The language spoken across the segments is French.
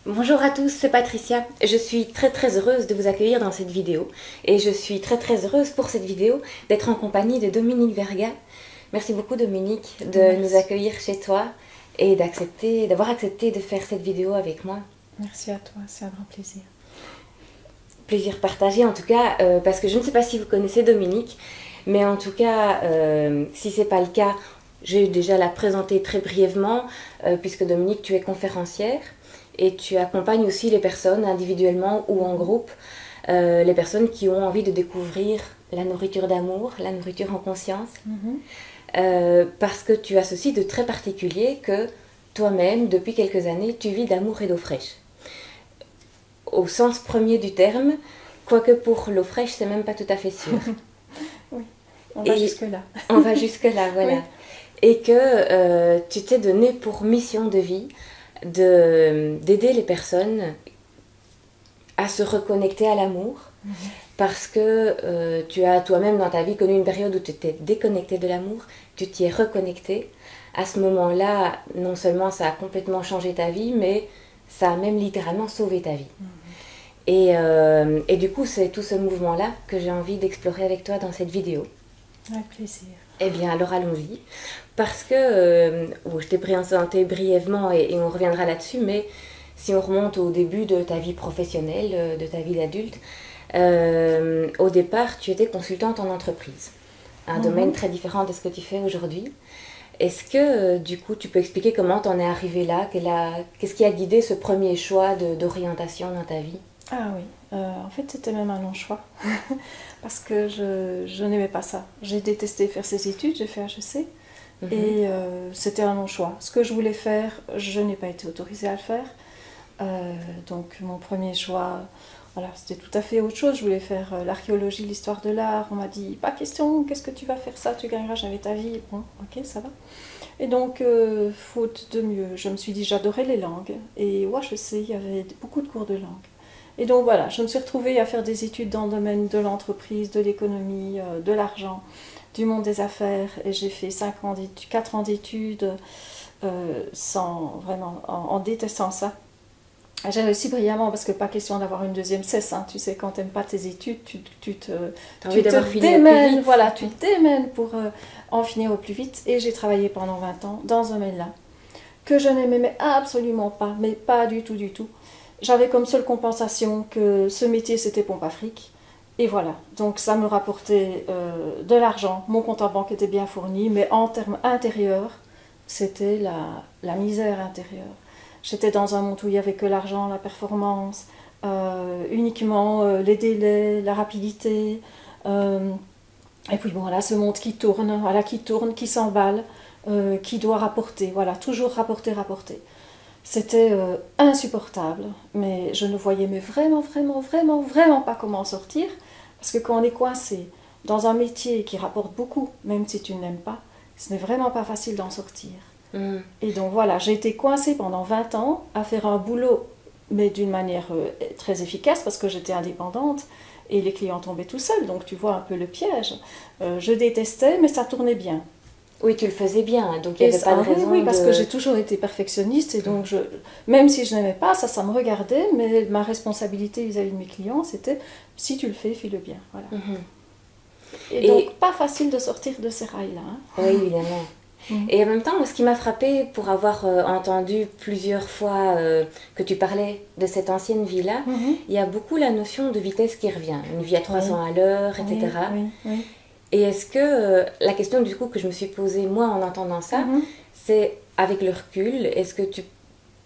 Bonjour à tous, c'est Patricia. Je suis très heureuse de vous accueillir dans cette vidéo et je suis très heureuse pour cette vidéo d'être en compagnie de Dominique Verga. Merci beaucoup Dominique de nous accueillir chez toi et d'avoir accepté de faire cette vidéo avec moi. Merci à toi, c'est un grand plaisir. Plaisir partagé en tout cas, parce que je ne sais pas si vous connaissez Dominique, mais en tout cas, si ce n'est pas le cas, je vais déjà la présenter très brièvement, puisque Dominique, tu es conférencière. Et tu accompagnes aussi les personnes individuellement ou en groupe, les personnes qui ont envie de découvrir la nourriture d'amour, la nourriture en conscience, parce que tu as ceci de très particulier que toi-même, depuis quelques années, tu vis d'amour et d'eau fraîche. Au sens premier du terme, quoique pour l'eau fraîche, c'est même pas tout à fait sûr. Oui, on va jusque-là. On va jusque-là, voilà. Oui. Et que tu t'es donné pour mission de vie d'aider les personnes à se reconnecter à l'amour, parce que tu as toi-même dans ta vie connu une période où tu étais déconnecté de l'amour, tu t'y es reconnecté. À ce moment-là, non seulement ça a complètement changé ta vie, mais ça a même littéralement sauvé ta vie. Et du coup, c'est tout ce mouvement-là que j'ai envie d'explorer avec toi dans cette vidéo. Avec plaisir. Eh bien, alors allons-y. Parce que, je t'ai présenté brièvement et on reviendra là-dessus, mais si on remonte au début de ta vie professionnelle, de ta vie d'adulte, au départ, tu étais consultante en entreprise. Un domaine très différent de ce que tu fais aujourd'hui. Est-ce que, du coup, tu peux expliquer comment t'en es arrivée là? Qu'est-ce qui a guidé ce premier choix d'orientation dans ta vie? Ah oui, en fait c'était même un long choix, parce que je n'aimais pas ça. J'ai détesté faire ces études, j'ai fait HEC, et c'était un long choix. Ce que je voulais faire, je n'ai pas été autorisée à le faire, donc mon premier choix, voilà, c'était tout à fait autre chose. Je voulais faire l'archéologie, l'histoire de l'art. On m'a dit, pas question, qu'est-ce que tu vas faire ça, tu gagneras jamais ta vie. Bon, ok, ça va. Et donc, faute de mieux, je me suis dit, j'adorais les langues, et au HEC, il y avait beaucoup de cours de langue. Et donc voilà, je me suis retrouvée à faire des études dans le domaine de l'entreprise, de l'économie, de l'argent, du monde des affaires. Et j'ai fait 4 ans d'études en détestant ça. J'ai réussi brillamment parce que pas question d'avoir une deuxième cesse. Hein. Tu sais, quand tu n'aimes pas tes études, tu te démènes, voilà, tu te démènes pour en finir au plus vite. Et j'ai travaillé pendant 20 ans dans ce domaine-là, que je n'aimais absolument pas, mais pas du tout, du tout. J'avais comme seule compensation que ce métier c'était pompe à fric. Et voilà, donc ça me rapportait de l'argent. Mon compte en banque était bien fourni, mais en termes intérieurs, c'était la misère intérieure. J'étais dans un monde où il n'y avait que l'argent, la performance, uniquement les délais, la rapidité. Et puis bon, voilà, ce monde qui tourne, voilà, qui s'emballe, qui doit rapporter, voilà, toujours rapporter. C'était insupportable, mais je ne voyais mais vraiment pas comment en sortir, parce que quand on est coincé dans un métier qui rapporte beaucoup, même si tu ne l'aimes pas, ce n'est vraiment pas facile d'en sortir. Et donc voilà, j'ai été coincée pendant 20 ans à faire un boulot, mais d'une manière très efficace, parce que j'étais indépendante, et les clients tombaient tout seuls, donc tu vois un peu le piège. Je détestais, mais ça tournait bien. Oui, tu le faisais bien, donc il n'y avait pas de raison. Oui, parce que j'ai toujours été perfectionniste, et donc même si je n'aimais pas, ça me regardait, mais ma responsabilité vis-à-vis de mes clients, c'était si tu le fais, fais-le bien. Voilà. Et donc, pas facile de sortir de ces rails-là. Hein. Oui, évidemment. Et en même temps, ce qui m'a frappée pour avoir entendu plusieurs fois que tu parlais de cette ancienne vie-là, il y a beaucoup la notion de vitesse qui revient, une vie à 300 à l'heure, etc. Oui. Et est-ce que la question du coup que je me suis posée moi en entendant ça, c'est avec le recul, est-ce que tu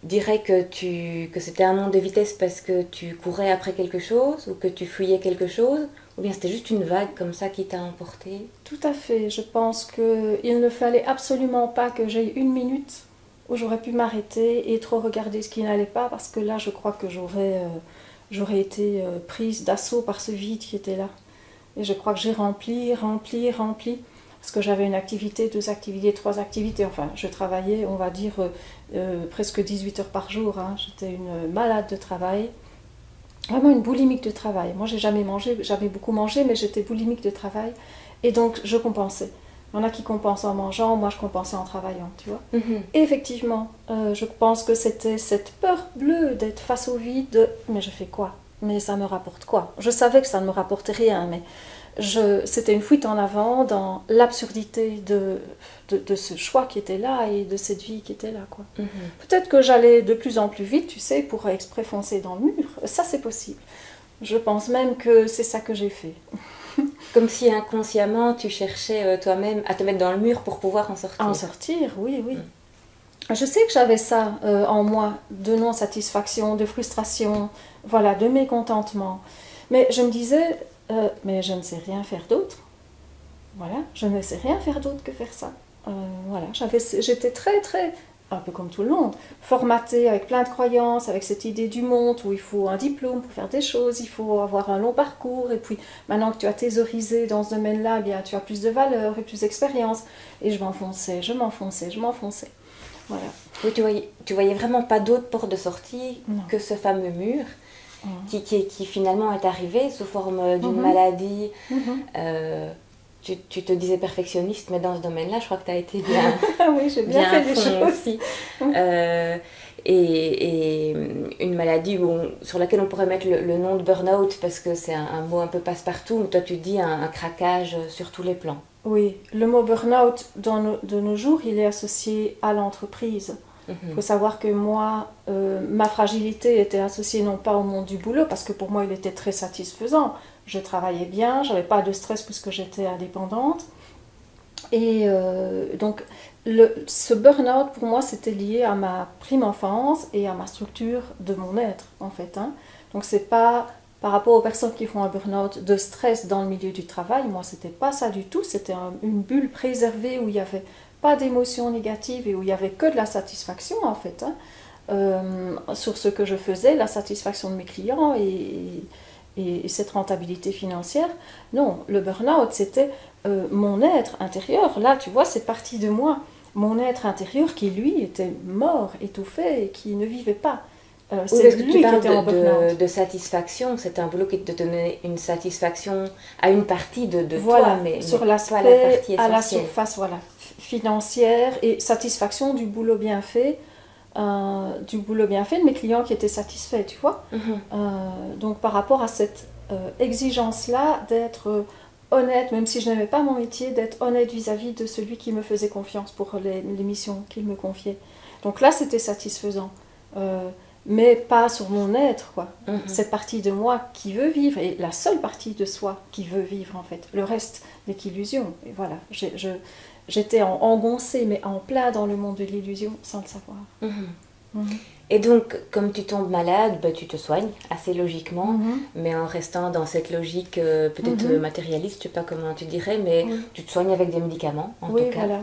dirais que c'était un monde de vitesse parce que tu courais après quelque chose ou que tu fuyais quelque chose, ou bien c'était juste une vague comme ça qui t'a emporté? Tout à fait, je pense qu'il ne fallait absolument pas que j'aie une minute où j'aurais pu m'arrêter et trop regarder ce qui n'allait pas, parce que là je crois que j'aurais été prise d'assaut par ce vide qui était là. Et je crois que j'ai rempli, parce que j'avais une activité, 2 activités, 3 activités. Enfin, je travaillais, on va dire, presque 18 heures par jour. Hein. J'étais une malade de travail, vraiment une boulimique de travail. Moi, j'ai jamais beaucoup mangé, mais j'étais boulimique de travail. Et donc, je compensais. Il y en a qui compensent en mangeant, moi je compensais en travaillant, tu vois. Et effectivement, je pense que c'était cette peur bleue d'être face au vide, mais je fais quoi? Mais ça me rapporte quoi? Je savais que ça ne me rapportait rien, mais c'était une fuite en avant dans l'absurdité de ce choix qui était là et de cette vie qui était là, quoi. Peut-être que j'allais de plus en plus vite, tu sais, pour exprès foncer dans le mur. Ça, c'est possible. Je pense même que c'est ça que j'ai fait. Comme si inconsciemment tu cherchais toi-même à te mettre dans le mur pour pouvoir en sortir. En sortir, oui, oui. Je sais que j'avais ça en moi, de non-satisfaction, de frustration, voilà, de mécontentement. Mais je me disais, mais je ne sais rien faire d'autre. Voilà, je ne sais rien faire d'autre que faire ça. Voilà, j'étais très, très, un peu comme tout le monde, formatée avec plein de croyances, avec cette idée du monde où il faut un diplôme pour faire des choses, il faut avoir un long parcours, et puis maintenant que tu as thésaurisé dans ce domaine-là, eh bien, tu as plus de valeur et plus d'expérience. Et je m'enfonçais. Voilà. Oui, tu voyais vraiment pas d'autre porte de sortie que ce fameux mur qui finalement est arrivé sous forme d'une maladie. Tu te disais perfectionniste, mais dans ce domaine-là, je crois que tu as été bien, oui, j'ai bien fait les choses aussi. Et une maladie sur laquelle on pourrait mettre le nom de burn-out, parce que c'est un mot un peu passe-partout, mais toi tu dis un craquage sur tous les plans. Oui, le mot burn-out, de nos jours, il est associé à l'entreprise. Il faut savoir que moi, ma fragilité était associée non pas au monde du boulot, parce que pour moi, il était très satisfaisant. Je travaillais bien, je n'avais pas de stress puisque j'étais indépendante. Et donc, ce burn-out, pour moi, c'était lié à ma prime enfance et à ma structure de mon être, en fait. Donc, c'est pas par rapport aux personnes qui font un burn-out de stress dans le milieu du travail. Moi, c'était pas ça du tout. C'était une bulle préservée où il n'y avait pas d'émotions négatives et où il n'y avait que de la satisfaction, en fait. Sur ce que je faisais, la satisfaction de mes clients et cette rentabilité financière. Non, le burn-out, c'était mon être intérieur. Là, tu vois, c'est parti de moi. Mon être intérieur qui, lui, était mort, étouffé et qui ne vivait pas. C'est lui qui était en burn-out. De satisfaction, c'était un boulot qui te donnait une satisfaction à une partie de voilà, toi, mais sur l'aspect, à la surface, voilà, financière et satisfaction du boulot bien fait. De mes clients qui étaient satisfaits, tu vois. Donc par rapport à cette exigence-là d'être honnête, même si je n'aimais pas mon métier, d'être honnête vis-à-vis de celui qui me faisait confiance pour les missions qu'il me confiait. Donc là, c'était satisfaisant. Mais pas sur mon être, quoi. Cette partie de moi qui veut vivre, et la seule partie de soi qui veut vivre, en fait. Le reste n'est qu'illusion. Et voilà, j'étais engoncée, mais en plein dans le monde de l'illusion, sans le savoir. Et donc, comme tu tombes malade, tu te soignes assez logiquement, mais en restant dans cette logique peut-être matérialiste, je ne sais pas comment tu dirais, mais tu te soignes avec des médicaments, en tout cas. Voilà.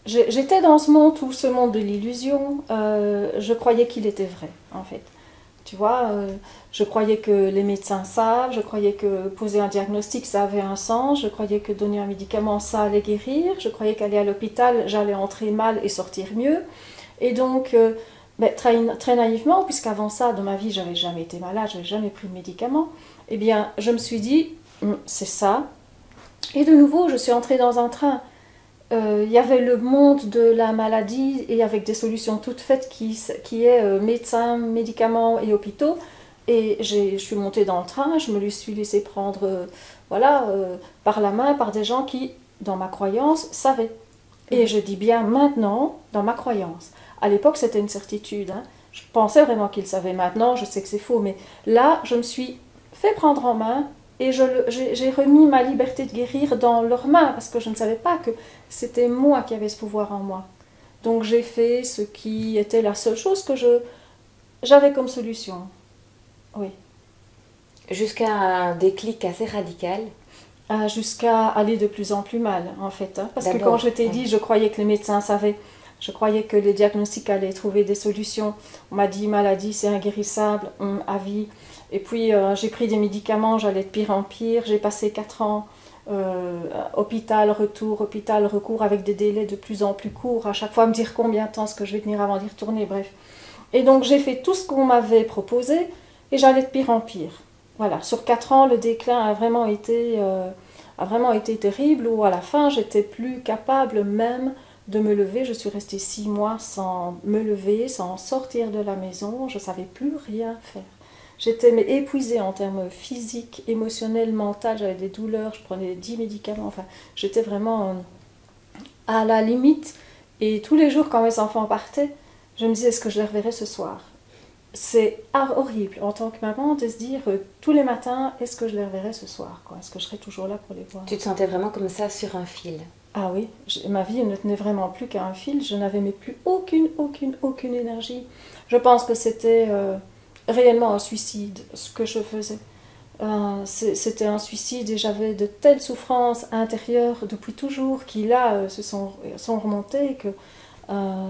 J'étais dans ce monde de l'illusion, je croyais qu'il était vrai, en fait. Tu vois, je croyais que les médecins savent, je croyais que poser un diagnostic, ça avait un sens, je croyais que donner un médicament, ça allait guérir, je croyais qu'aller à l'hôpital, j'allais entrer mal et sortir mieux. Et donc, très naïvement, puisqu'avant ça, dans ma vie, j'avais jamais été malade, j'avais jamais pris de médicaments, eh bien, je me suis dit, c'est ça. Et de nouveau, je suis entrée dans un train. Il y avait le monde de la maladie et avec des solutions toutes faites qui est médecins, médicaments et hôpitaux. Et je suis montée dans le train, je me suis laissée prendre par la main par des gens qui, dans ma croyance, savaient. Et je dis bien maintenant, dans ma croyance. À l'époque, c'était une certitude. Je pensais vraiment qu'ils savaient. Maintenant, je sais que c'est faux. Mais là, je me suis fait prendre en main. Et j'ai remis ma liberté de guérir dans leurs mains, parce que je ne savais pas que c'était moi qui avais ce pouvoir en moi. Donc j'ai fait ce qui était la seule chose que j'avais comme solution. Oui. Jusqu'à un déclic assez radical. Jusqu'à aller de plus en plus mal, en fait. Parce que quand je t'ai dit, je croyais que les médecins savaient. Je croyais que les diagnostics allaient trouver des solutions. On m'a dit, maladie, c'est inguérissable, à vie. Et puis j'ai pris des médicaments, j'allais de pire en pire. J'ai passé 4 ans hôpital, retour, hôpital, recours, avec des délais de plus en plus courts. À chaque fois, me dire combien de temps est-ce que je vais tenir avant d'y retourner, bref. Et donc j'ai fait tout ce qu'on m'avait proposé et j'allais de pire en pire. Voilà, sur 4 ans, le déclin a vraiment été a vraiment été terrible, où à la fin, j'étais plus capable même de me lever. Je suis restée 6 mois sans me lever, sans sortir de la maison. Je ne savais plus rien faire. J'étais épuisée en termes physiques, émotionnels, mentaux. J'avais des douleurs, je prenais 10 médicaments. Enfin, j'étais vraiment à la limite. Et tous les jours, quand mes enfants partaient, je me disais, est-ce que je les reverrai ce soir? C'est horrible en tant que maman de se dire tous les matins, est-ce que je les reverrai ce soir, quoi? Est-ce que je serai toujours là pour les voir? Tu te sentais vraiment comme ça sur un fil? Ah oui, ma vie ne tenait vraiment plus qu'à un fil. Je n'avais mais plus aucune énergie. Je pense que c'était réellement un suicide, ce que je faisais. C'était un suicide et j'avais de telles souffrances intérieures depuis toujours qui là sont remontées que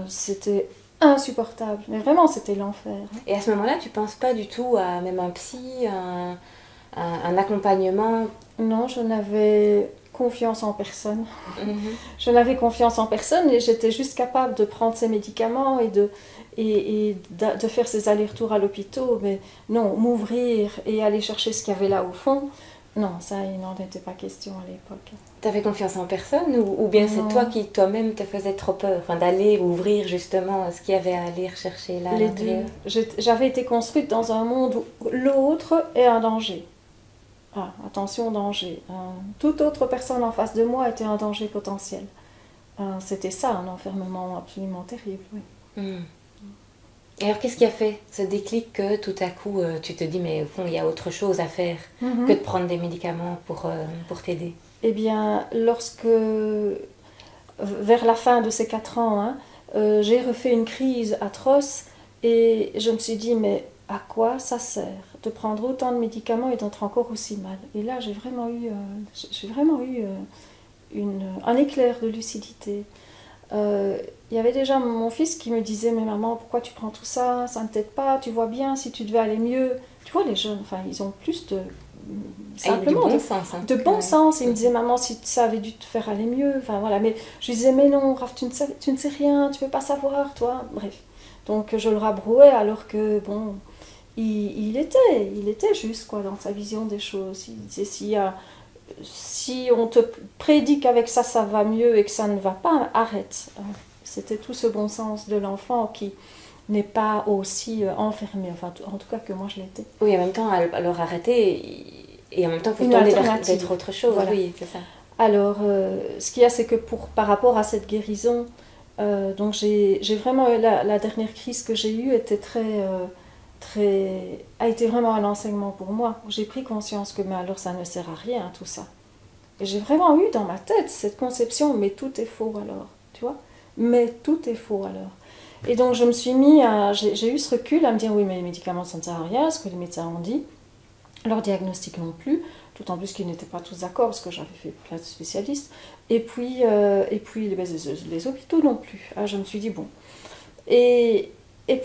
c'était insupportable. Mais vraiment, c'était l'enfer. Et à ce moment-là, tu penses pas du tout à même un psy, un accompagnement? Non, je n'avais confiance en personne. Je n'avais confiance en personne et j'étais juste capable de prendre ces médicaments et de faire ces allers-retours à l'hôpital. Mais non, m'ouvrir et aller chercher ce qu'il y avait là au fond, non, ça, il n'en était pas question à l'époque. T'avais confiance en personne ou bien c'est toi qui toi-même te faisais trop peur, enfin, d'aller ouvrir justement ce qu'il y avait à aller rechercher là à l'intérieur? J'avais été construite dans un monde où l'autre est un danger. Ah, attention, danger. Toute autre personne en face de moi était un danger potentiel. C'était ça, un enfermement absolument terrible. Oui. Et alors, qu'est-ce qui a fait ce déclic que tout à coup, tu te dis, mais au fond, il y a autre chose à faire que de prendre des médicaments pour t'aider? Eh bien, vers la fin de ces 4 ans, j'ai refait une crise atroce et je me suis dit, mais à quoi ça sert de prendre autant de médicaments et d'être encore aussi mal? Et là, j'ai vraiment eu un éclair de lucidité. Il y avait déjà mon fils qui me disait, mais maman, pourquoi tu prends tout ça? Ça ne t'aide pas, tu vois bien, si tu devais aller mieux. Tu vois, les jeunes, enfin, ils ont plus de... simplement de bon sens. De bon sens. Il me disait, maman, si ça avait dû te faire aller mieux. Enfin, voilà. Mais je lui disais, mais non, Raph, tu ne sais rien, tu ne peux pas savoir, toi. Bref. Donc, je le rabrouais alors que, bon, il était juste, quoi, dans sa vision des choses. Il disait, si on te prédit qu'avec ça, ça va mieux et que ça ne va pas, arrête. C'était tout ce bon sens de l'enfant qui n'est pas aussi enfermé, enfin, en tout cas que moi je l'étais. Oui, en même temps, alors arrêter, et en même temps, il faut tenter d'être autre chose. Voilà. Oui, c'est ça. Alors, ce qu'il y a, c'est que par rapport à cette guérison, donc j'ai vraiment eu la dernière crise que j'ai eue était a été vraiment un enseignement pour moi. J'ai pris conscience que, mais alors ça ne sert à rien, tout ça. Et j'ai vraiment eu dans ma tête cette conception, mais tout est faux alors, tu vois? Mais tout est faux alors. Et donc je me suis mis j'ai eu ce recul à me dire, oui, mais les médicaments ça ne sert à rien, ce que les médecins ont dit, leur diagnostic non plus, tout en plus qu'ils n'étaient pas tous d'accord, parce que j'avais fait plein de spécialistes, et puis les hôpitaux non plus. Je me suis dit, bon. Et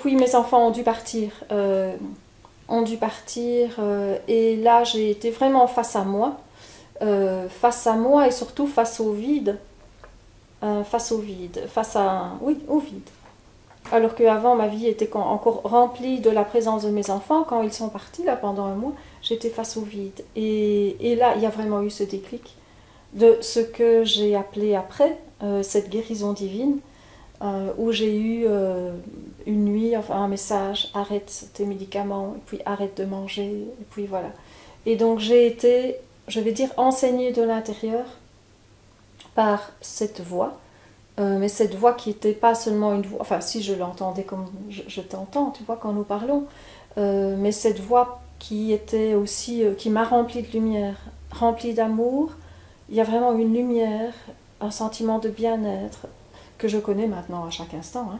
puis mes enfants ont dû partir, et là j'ai été vraiment face à moi et surtout face au vide, au vide. Alors qu'avant ma vie était encore remplie de la présence de mes enfants, quand ils sont partis là pendant un mois, j'étais face au vide. Et là il y a vraiment eu ce déclic de ce que j'ai appelé après cette guérison divine, où j'ai eu une nuit, enfin un message, arrête tes médicaments, et puis arrête de manger, et puis voilà. Et donc j'ai été, je vais dire, enseignée de l'intérieur par cette voix, mais cette voix qui n'était pas seulement une voix, enfin si je l'entendais comme je t'entends, tu vois, quand nous parlons, mais cette voix qui était aussi, qui m'a remplie de lumière, remplie d'amour. Il y a vraiment une lumière, un sentiment de bien-être que je connais maintenant à chaque instant.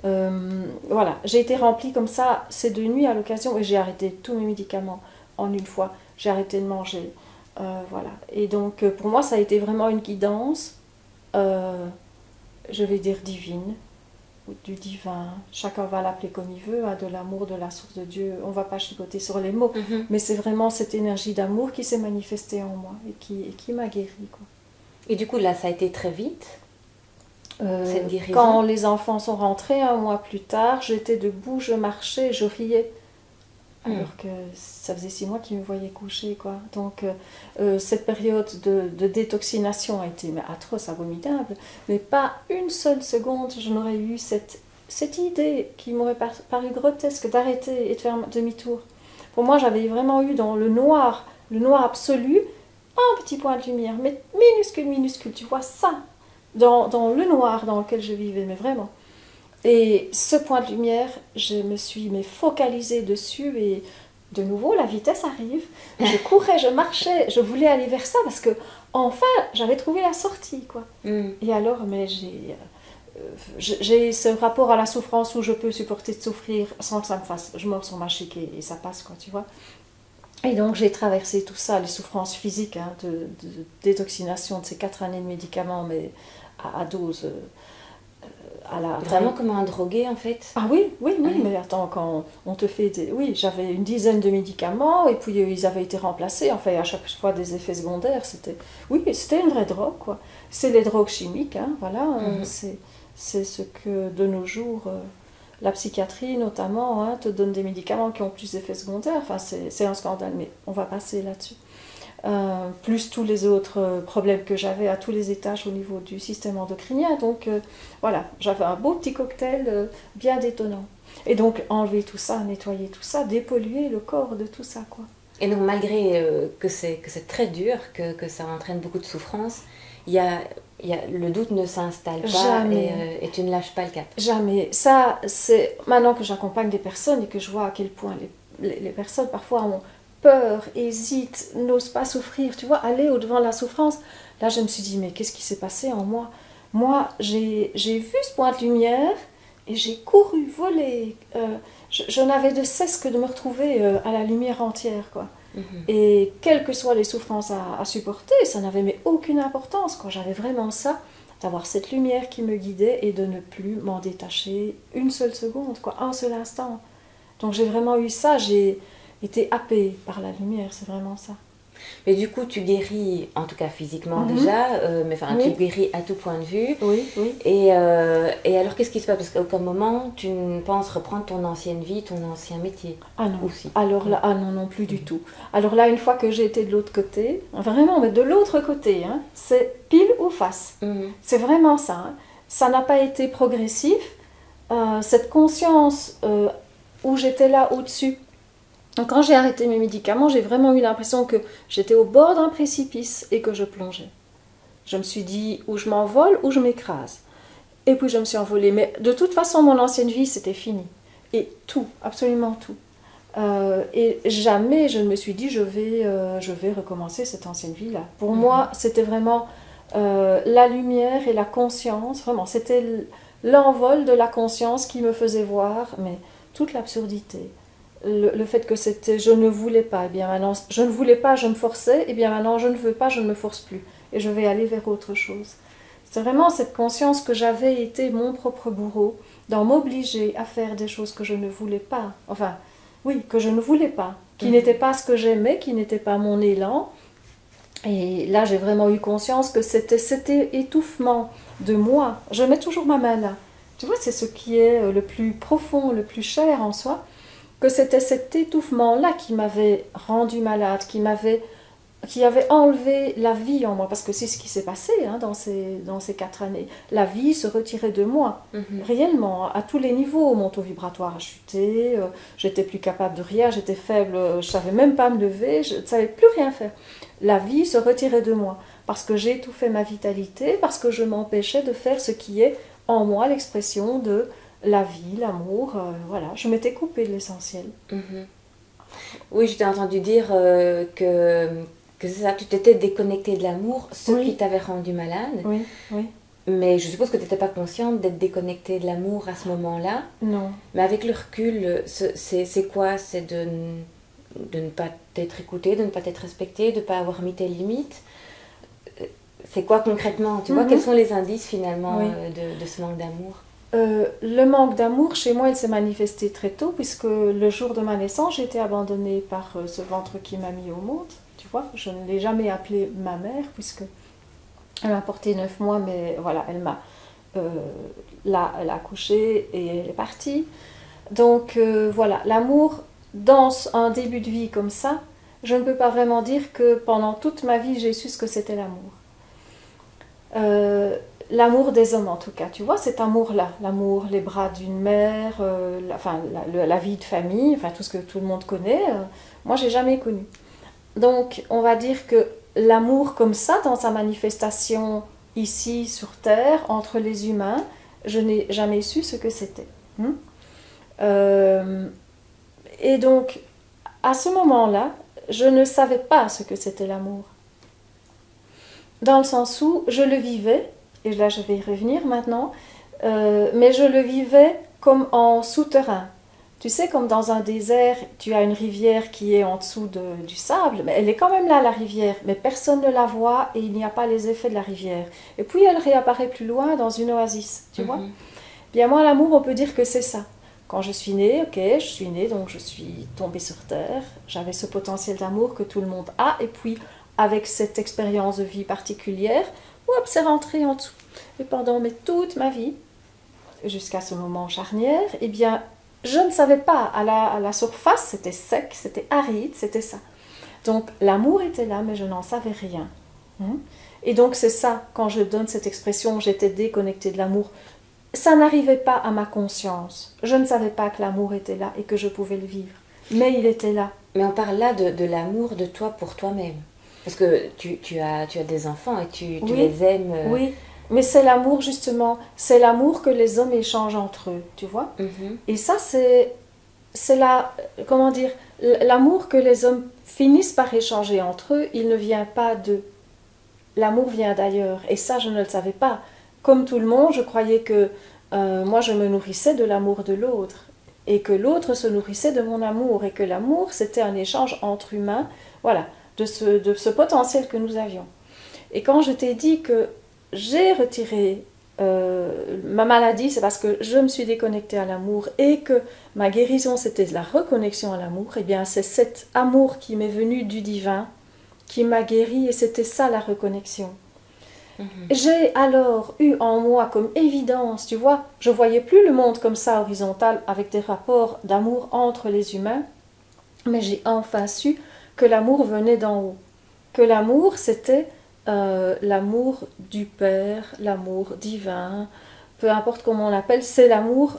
Voilà, j'ai été remplie comme ça ces 2 nuits à l'occasion et j'ai arrêté tous mes médicaments en une fois. J'ai arrêté de manger. Voilà. Et donc pour moi ça a été vraiment une guidance, je vais dire divine, ou du divin. Chacun va l'appeler comme il veut, de l'amour, de la source de Dieu. On ne va pas chipoter sur les mots, mais c'est vraiment cette énergie d'amour qui s'est manifestée en moi et qui m'a guérie, quoi. Et du coup là ça a été très vite? Cette guérison. Quand les enfants sont rentrés, un mois plus tard, j'étais debout, je marchais, je riais. alors que ça faisait 6 mois qu'il me voyait coucher, quoi. Donc, cette période de détoxination a été atroce, abominable, mais pas une seule seconde, je n'aurais eu cette idée qui m'aurait paru grotesque d'arrêter et de faire demi-tour. Pour moi, j'avais vraiment eu dans le noir absolu, un petit point de lumière, mais minuscule, tu vois ça, dans le noir dans lequel je vivais, mais vraiment. Et ce point de lumière, je me suis focalisée dessus et de nouveau, la vitesse arrive. Je courais, je marchais, je voulais aller vers ça parce que enfin, j'avais trouvé la sortie, quoi. Et alors, mais j'ai ce rapport à la souffrance où je peux supporter de souffrir sans que ça me fasse. Je mords sur ma chic et ça passe, quoi, tu vois. Et donc, j'ai traversé tout ça, les souffrances physiques, hein, de détoxination de ces 4 années de médicaments, mais à dose. Vraiment comme un drogué, en fait. Ah oui, mais attends, quand on te fait Oui, j'avais une dizaine de médicaments, et puis ils avaient été remplacés, enfin, à chaque fois des effets secondaires, c'était une vraie drogue, quoi. C'est les drogues chimiques, hein, voilà, c'est ce que, de nos jours, la psychiatrie, notamment, hein, te donne des médicaments qui ont plus d'effets secondaires, enfin, c'est un scandale, mais on va passer là-dessus. Plus tous les autres problèmes que j'avais à tous les étages au niveau du système endocrinien. Donc voilà, j'avais un beau petit cocktail bien détonnant. Et donc enlever tout ça, nettoyer tout ça, dépolluer le corps de tout ça, quoi. Et donc malgré que c'est très dur, que ça entraîne beaucoup de souffrance, le doute ne s'installe pas. Jamais. Et tu ne lâches pas le cap. Jamais. Ça, c'est maintenant que j'accompagne des personnes et que je vois à quel point les personnes parfois ont peur, hésitent, n'osent pas souffrir, tu vois, aller au-devant de la souffrance. Là, je me suis dit, mais qu'est-ce qui s'est passé en moi? Moi, j'ai vu ce point de lumière et j'ai couru, volé. Je n'avais de cesse que de me retrouver à la lumière entière, quoi. Et quelles que soient les souffrances à supporter, ça n'avait aucune importance, quoi. J'avais vraiment ça, d'avoir cette lumière qui me guidait et de ne plus m'en détacher une seule seconde, quoi, un seul instant. Donc j'ai vraiment eu ça, j'ai été happée par la lumière, c'est vraiment ça. Mais du coup, tu guéris, en tout cas physiquement déjà, mais enfin, tu guéris à tout point de vue. Oui. Et alors, qu'est-ce qui se passe? Parce qu'à aucun moment, tu ne penses reprendre ton ancienne vie, ton ancien métier? Ah non. Aussi. Alors là, non, plus du tout. Alors là, une fois que j'ai été de l'autre côté, vraiment, mais de l'autre côté, hein, c'est pile ou face. C'est vraiment ça. Hein. Ça n'a pas été progressif. Cette conscience où j'étais là au-dessus. Donc, quand j'ai arrêté mes médicaments, j'ai vraiment eu l'impression que j'étais au bord d'un précipice et que je plongeais. Je me suis dit, ou je m'envole, ou je m'écrase. Et puis je me suis envolée. Mais de toute façon, mon ancienne vie, c'était fini. Et tout, absolument tout. Et jamais je ne me suis dit, je vais recommencer cette ancienne vie-là. Pour moi, c'était vraiment la lumière et la conscience. Vraiment, c'était l'envol de la conscience qui me faisait voir, mais toute l'absurdité. Le fait que c'était je ne voulais pas, et bien maintenant je ne voulais pas, je me forçais, et bien maintenant je ne veux pas, je ne me force plus et je vais aller vers autre chose. C'est vraiment cette conscience que j'avais été mon propre bourreau dans m'obliger à faire des choses que je ne voulais pas, que je ne voulais pas, qui n'étaient pas ce que j'aimais, qui n'étaient pas mon élan. Et là j'ai vraiment eu conscience que c'était cet étouffement de moi. Je mets toujours ma main là, tu vois, c'est ce qui est le plus profond, le plus cher en soi, que c'était cet étouffement-là qui m'avait rendu malade, qui avait enlevé la vie en moi, parce que c'est ce qui s'est passé hein, dans ces 4 années. La vie se retirait de moi, réellement, à tous les niveaux. Mon taux vibratoire a chuté, j'étais plus capable de rien, j'étais faible, je ne savais même pas me lever, je ne savais plus rien faire. La vie se retirait de moi, parce que j'ai étouffé ma vitalité, parce que je m'empêchais de faire ce qui est en moi l'expression de la vie, l'amour, voilà, je m'étais coupée de l'essentiel. Oui, je t'ai entendu dire que c'est ça, tu t'étais déconnectée de l'amour, qui t'avait rendu malade. Oui. Mais je suppose que tu n'étais pas consciente d'être déconnectée de l'amour à ce moment-là. Non. Mais avec le recul, c'est quoi? C'est de ne pas t'être écoutée, de ne pas t'être respectée, de ne pas avoir mis tes limites. C'est quoi concrètement? Tu vois, quels sont les indices finalement de ce manque d'amour? Le manque d'amour, chez moi, il s'est manifesté très tôt, puisque le jour de ma naissance, j'ai été abandonnée par ce ventre qui m'a mis au monde. Tu vois, je ne l'ai jamais appelée ma mère, puisque elle m'a porté 9 mois, mais voilà, elle a accouché et elle est partie. Donc voilà, l'amour dans un début de vie comme ça, je ne peux pas vraiment dire que pendant toute ma vie, j'ai su ce que c'était l'amour. L'amour des hommes en tout cas, tu vois, cet amour-là, l'amour, les bras d'une mère, la vie de famille, enfin tout ce que tout le monde connaît, moi j'ai jamais connu. Donc on va dire que l'amour comme ça, dans sa manifestation ici sur Terre, entre les humains, je n'ai jamais su ce que c'était. Et donc à ce moment-là, je ne savais pas ce que c'était l'amour. Dans le sens où je le vivais, et là je vais y revenir maintenant, mais je le vivais comme en souterrain. Tu sais, comme dans un désert, tu as une rivière qui est en dessous du sable, mais elle est quand même là, la rivière, mais personne ne la voit et il n'y a pas les effets de la rivière. Et puis elle réapparaît plus loin dans une oasis, tu vois. Bien moi, l'amour, on peut dire que c'est ça. Quand je suis née, je suis née, donc je suis tombée sur terre, j'avais ce potentiel d'amour que tout le monde a, et puis avec cette expérience de vie particulière, hop, c'est rentré en dessous. Et pendant toute ma vie, jusqu'à ce moment charnière, eh bien, je ne savais pas, à la surface, c'était sec, c'était aride, c'était ça. Donc, l'amour était là, mais je n'en savais rien. Et donc, c'est ça, quand je donne cette expression, j'étais déconnectée de l'amour, ça n'arrivait pas à ma conscience. Je ne savais pas que l'amour était là et que je pouvais le vivre. Mais il était là. Mais on parle là de l'amour de toi pour toi-même. Parce que tu as des enfants et tu les aimes. Oui, mais c'est l'amour justement, c'est l'amour que les hommes échangent entre eux, tu vois. Et ça, c'est comment dire, l'amour que les hommes finissent par échanger entre eux, il ne vient pas d'eux. L'amour vient d'ailleurs. Et ça, je ne le savais pas. Comme tout le monde, je croyais que moi, je me nourrissais de l'amour de l'autre. Et que l'autre se nourrissait de mon amour. Et que l'amour, c'était un échange entre humains. Voilà. De ce potentiel que nous avions. Et quand je t'ai dit que j'ai retiré ma maladie, c'est parce que je me suis déconnectée à l'amour et que ma guérison, c'était la reconnexion à l'amour, et bien c'est cet amour qui m'est venu du divin, qui m'a guérie, et c'était ça la reconnexion. J'ai alors eu en moi comme évidence, tu vois, je voyais plus le monde comme ça horizontal avec des rapports d'amour entre les humains, mais j'ai enfin su que l'amour venait d'en haut, que l'amour c'était l'amour du Père, l'amour divin, peu importe comment on l'appelle, c'est l'amour,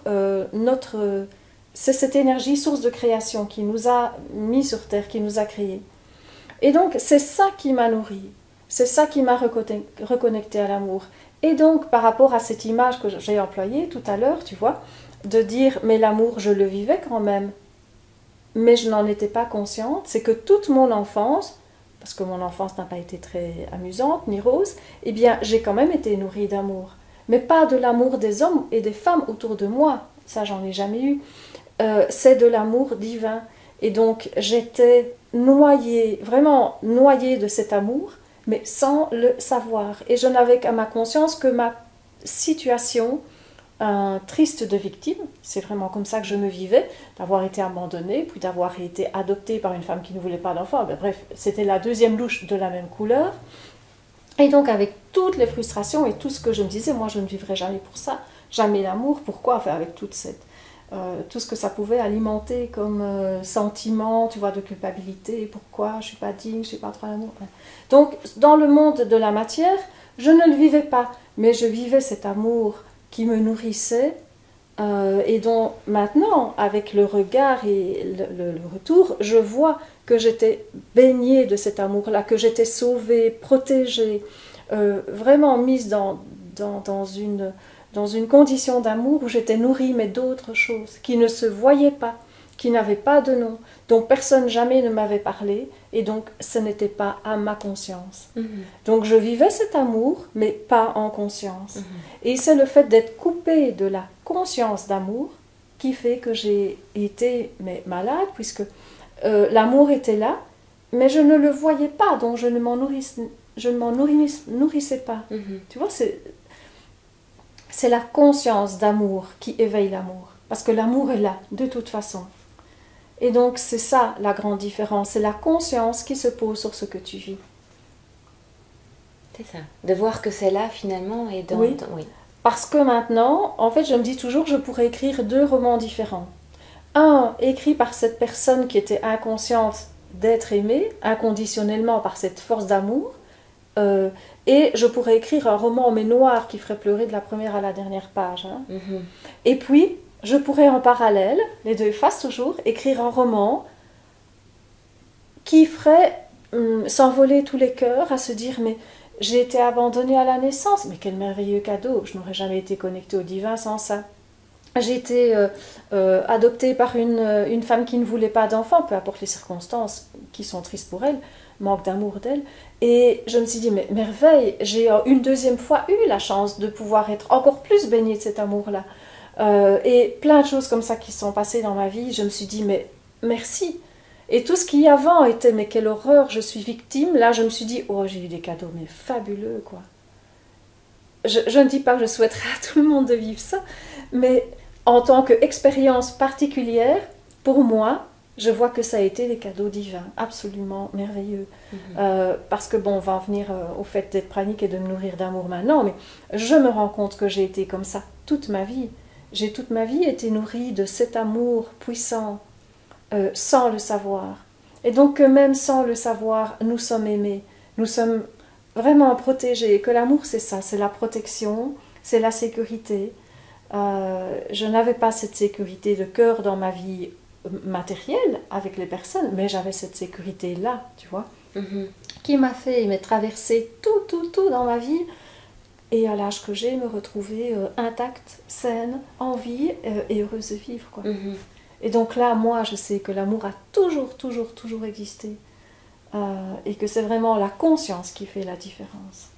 c'est cette énergie source de création qui nous a mis sur terre, qui nous a créés. Et donc c'est ça qui m'a nourrie, c'est ça qui m'a reconnecté à l'amour. Et donc par rapport à cette image que j'ai employée tout à l'heure, tu vois, de dire mais l'amour je le vivais quand même, mais je n'en étais pas consciente, c'est que toute mon enfance, parce que mon enfance n'a pas été très amusante ni rose, eh bien j'ai quand même été nourrie d'amour. Mais pas de l'amour des hommes et des femmes autour de moi, ça j'en ai jamais eu. C'est de l'amour divin. Et donc j'étais noyée, vraiment noyée de cet amour, mais sans le savoir. Et je n'avais qu'à ma conscience que ma situation triste de victime, c'est vraiment comme ça que je me vivais, d'avoir été abandonnée, puis d'avoir été adoptée par une femme qui ne voulait pas d'enfant. Bref, c'était la deuxième louche de la même couleur. Et donc avec toutes les frustrations et tout ce que je me disais, moi je ne vivrai jamais pour ça, jamais l'amour, pourquoi, enfin avec tout ce que ça pouvait alimenter comme sentiment, tu vois, de culpabilité, pourquoi je ne suis pas digne, je ne suis pas trop l'amour. Donc dans le monde de la matière, je ne le vivais pas, mais je vivais cet amour qui me nourrissait et dont maintenant, avec le regard et le retour, je vois que j'étais baignée de cet amour-là, que j'étais sauvée, protégée, vraiment mise dans une condition d'amour où j'étais nourrie, mais d'autres choses, qui ne se voyaient pas, qui n'avaient pas de nom, dont personne jamais ne m'avait parlé, et donc ce n'était pas à ma conscience. Donc je vivais cet amour, mais pas en conscience. Et c'est le fait d'être coupée de la conscience d'amour qui fait que j'ai été malade, puisque l'amour était là, mais je ne le voyais pas, donc je ne m'en nourrissais pas. Tu vois, c'est la conscience d'amour qui éveille l'amour, parce que l'amour est là, de toute façon. Et donc c'est ça la grande différence, c'est la conscience qui se pose sur ce que tu vis. C'est ça, de voir que c'est là finalement et oui. Parce que maintenant, en fait je me dis toujours je pourrais écrire 2 romans différents. écrit par cette personne qui était inconsciente d'être aimée inconditionnellement par cette force d'amour, et je pourrais écrire un roman mais noir qui ferait pleurer de la première à la dernière page. Hein. Et puis, je pourrais en parallèle, les deux faces toujours, écrire un roman qui ferait s'envoler tous les cœurs à se dire mais j'ai été abandonnée à la naissance, mais quel merveilleux cadeau, je n'aurais jamais été connectée au divin sans ça. J'ai été adoptée par une femme qui ne voulait pas d'enfant, peu importe les circonstances qui sont tristes pour elle, manque d'amour d'elle. Et je me suis dit, mais merveille, j'ai une deuxième fois eu la chance de pouvoir être encore plus baignée de cet amour-là. Et plein de choses comme ça qui sont passées dans ma vie, je me suis dit, mais merci. Et tout ce qui avant était, mais quelle horreur, je suis victime, là je me suis dit, oh j'ai eu des cadeaux, mais fabuleux quoi. Je ne dis pas que je souhaiterais à tout le monde de vivre ça, mais en tant qu'expérience particulière, pour moi, je vois que ça a été des cadeaux divins, absolument merveilleux. Parce que bon, on va en venir au fait d'être pranique et de me nourrir d'amour maintenant, mais je me rends compte que j'ai été comme ça toute ma vie. J'ai toute ma vie été nourrie de cet amour puissant, sans le savoir. Et donc que même sans le savoir, nous sommes aimés, nous sommes vraiment protégés, que l'amour c'est ça, c'est la protection, c'est la sécurité. Je n'avais pas cette sécurité de cœur dans ma vie matérielle avec les personnes, mais j'avais cette sécurité là, tu vois, qui m'a fait traverser tout dans ma vie, et à l'âge que j'ai, me retrouver intacte, saine, en vie et heureuse de vivre quoi. Et donc là, moi, je sais que l'amour a toujours existé, et que c'est vraiment la conscience qui fait la différence.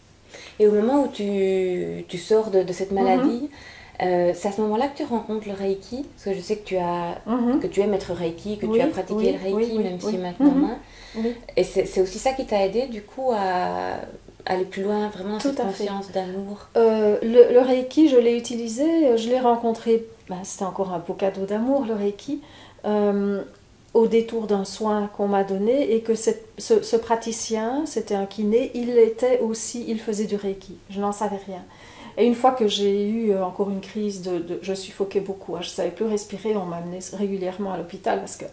Et au moment où tu sors de cette maladie, c'est à ce moment-là que tu rencontres le Reiki, parce que je sais que tu aimes être Reiki, que tu as pratiqué le Reiki, même si maintenant moins. Et c'est aussi ça qui t'a aidé du coup à aller plus loin, vraiment dans cette confiance d'amour. Le Reiki, je l'ai utilisé, je l'ai rencontré, c'était encore un beau cadeau d'amour, le Reiki, au détour d'un soin qu'on m'a donné, et que ce praticien, c'était un kiné, il faisait du Reiki, je n'en savais rien. Et une fois que j'ai eu encore une crise je suffoquais beaucoup, je ne savais plus respirer, on m'amenait régulièrement à l'hôpital parce que